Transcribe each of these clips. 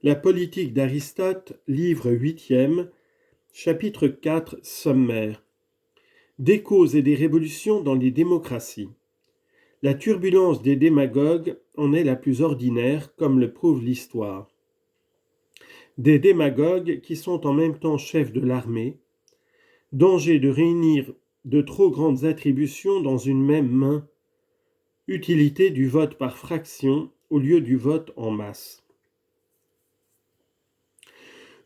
La politique d'Aristote, livre 8e, chapitre 4, sommaire. Des causes et des révolutions dans les démocraties. La turbulence des démagogues en est la plus ordinaire, comme le prouve l'histoire. Des démagogues qui sont en même temps chefs de l'armée, danger de réunir de trop grandes attributions dans une même main, utilité du vote par fraction au lieu du vote en masse.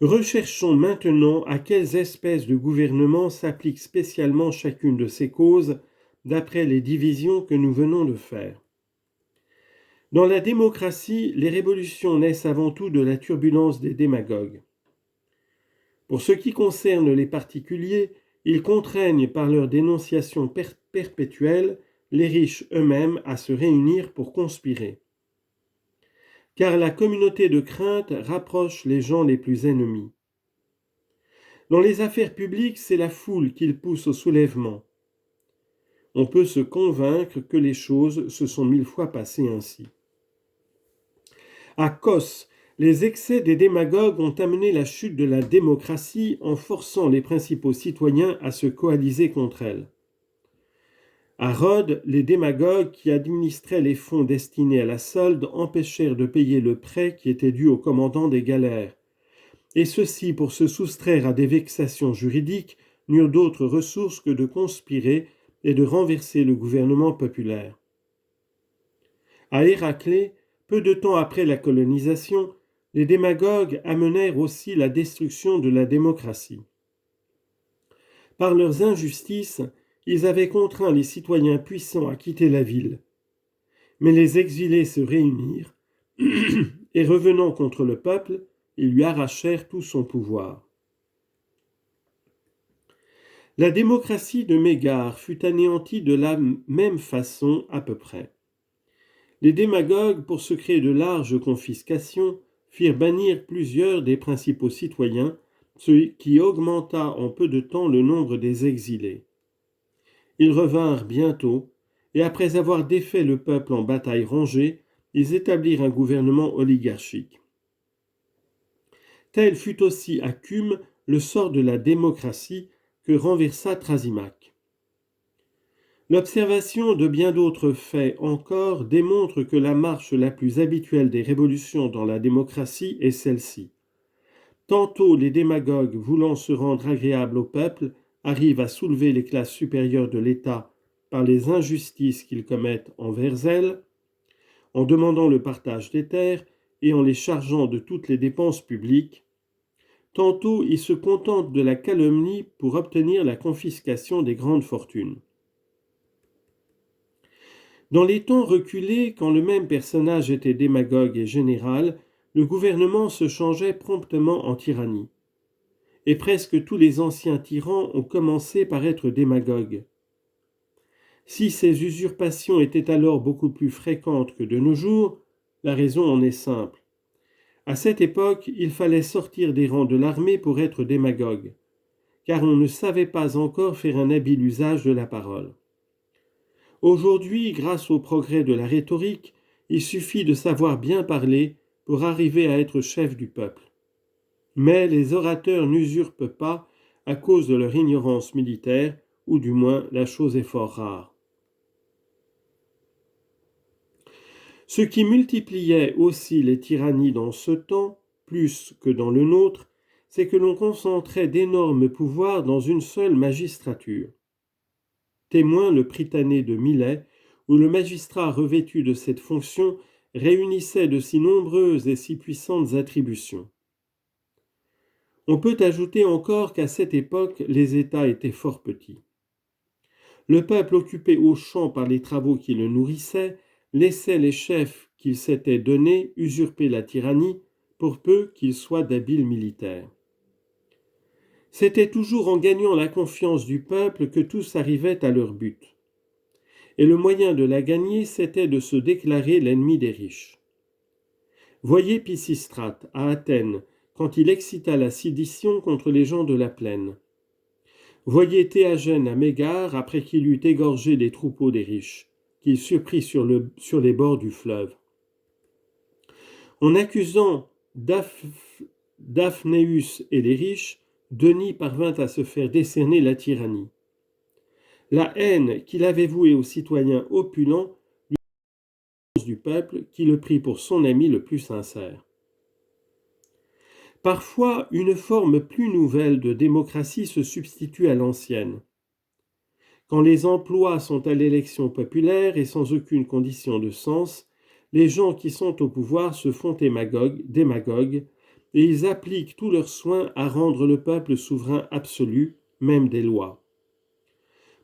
Recherchons maintenant à quelles espèces de gouvernement s'applique spécialement chacune de ces causes, d'après les divisions que nous venons de faire. Dans la démocratie, les révolutions naissent avant tout de la turbulence des démagogues. Pour ce qui concerne les particuliers, ils contraignent par leur dénonciation perpétuelle les riches eux-mêmes à se réunir pour conspirer. Car la communauté de crainte rapproche les gens les plus ennemis. Dans les affaires publiques, c'est la foule qui pousse au soulèvement. On peut se convaincre que les choses se sont 1000 fois passées ainsi. À Kos, les excès des démagogues ont amené la chute de la démocratie en forçant les principaux citoyens à se coaliser contre elle. À Rhodes, les démagogues qui administraient les fonds destinés à la solde empêchèrent de payer le prêt qui était dû au commandant des galères. Et ceux-ci, pour se soustraire à des vexations juridiques, n'eurent d'autre ressource que de conspirer et de renverser le gouvernement populaire. À Héraclée, peu de temps après la colonisation, les démagogues amenèrent aussi la destruction de la démocratie. Par leurs injustices, ils avaient contraint les citoyens puissants à quitter la ville. Mais les exilés se réunirent et revenant contre le peuple, ils lui arrachèrent tout son pouvoir. La démocratie de Mégare fut anéantie de la même façon à peu près. Les démagogues, pour se créer de larges confiscations, firent bannir plusieurs des principaux citoyens, ce qui augmenta en peu de temps le nombre des exilés. Ils revinrent bientôt, et après avoir défait le peuple en bataille rangée, ils établirent un gouvernement oligarchique. Tel fut aussi à Cume le sort de la démocratie que renversa Thrasymach. L'observation de bien d'autres faits encore démontre que la marche la plus habituelle des révolutions dans la démocratie est celle-ci. Tantôt les démagogues, voulant se rendre agréables au peuple, arrivent à soulever les classes supérieures de l'État par les injustices qu'ils commettent envers elles, en demandant le partage des terres et en les chargeant de toutes les dépenses publiques. Tantôt ils se contentent de la calomnie pour obtenir la confiscation des grandes fortunes. Dans les temps reculés, quand le même personnage était démagogue et général, le gouvernement se changeait promptement en tyrannie. Et presque tous les anciens tyrans ont commencé par être démagogues. Si ces usurpations étaient alors beaucoup plus fréquentes que de nos jours, la raison en est simple. À cette époque, il fallait sortir des rangs de l'armée pour être démagogue, car on ne savait pas encore faire un habile usage de la parole. Aujourd'hui, grâce au progrès de la rhétorique, il suffit de savoir bien parler pour arriver à être chef du peuple. Mais les orateurs n'usurpent pas à cause de leur ignorance militaire, ou du moins la chose est fort rare. Ce qui multipliait aussi les tyrannies dans ce temps, plus que dans le nôtre, c'est que l'on concentrait d'énormes pouvoirs dans une seule magistrature. Témoin le Prytanée de Milet, où le magistrat revêtu de cette fonction réunissait de si nombreuses et si puissantes attributions. On peut ajouter encore qu'à cette époque, les États étaient fort petits. Le peuple occupé aux champs par les travaux qui le nourrissaient laissait les chefs qu'il s'était donnés usurper la tyrannie, pour peu qu'ils soient d'habiles militaires. C'était toujours en gagnant la confiance du peuple que tous arrivaient à leur but. Et le moyen de la gagner, c'était de se déclarer l'ennemi des riches. Voyez Pisistrate à Athènes, quand il excita la sédition contre les gens de la plaine. Voyez Théagène à Mégare après qu'il eut égorgé les troupeaux des riches, qu'il surprit sur les bords du fleuve. En accusant Daphnéus et les riches, Denis parvint à se faire décerner la tyrannie. La haine qu'il avait vouée aux citoyens opulents du peuple, qui le prit pour son ami le plus sincère. Parfois, une forme plus nouvelle de démocratie se substitue à l'ancienne. Quand les emplois sont à l'élection populaire et sans aucune condition de sens, les gens qui sont au pouvoir se font démagogues, et ils appliquent tous leurs soins à rendre le peuple souverain absolu, même des lois.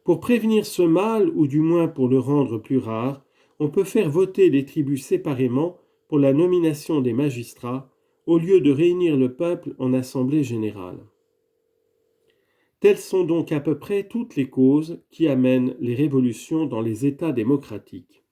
Pour prévenir ce mal, ou du moins pour le rendre plus rare, on peut faire voter les tribus séparément pour la nomination des magistrats, au lieu de réunir le peuple en assemblée générale. Telles sont donc à peu près toutes les causes qui amènent les révolutions dans les États démocratiques.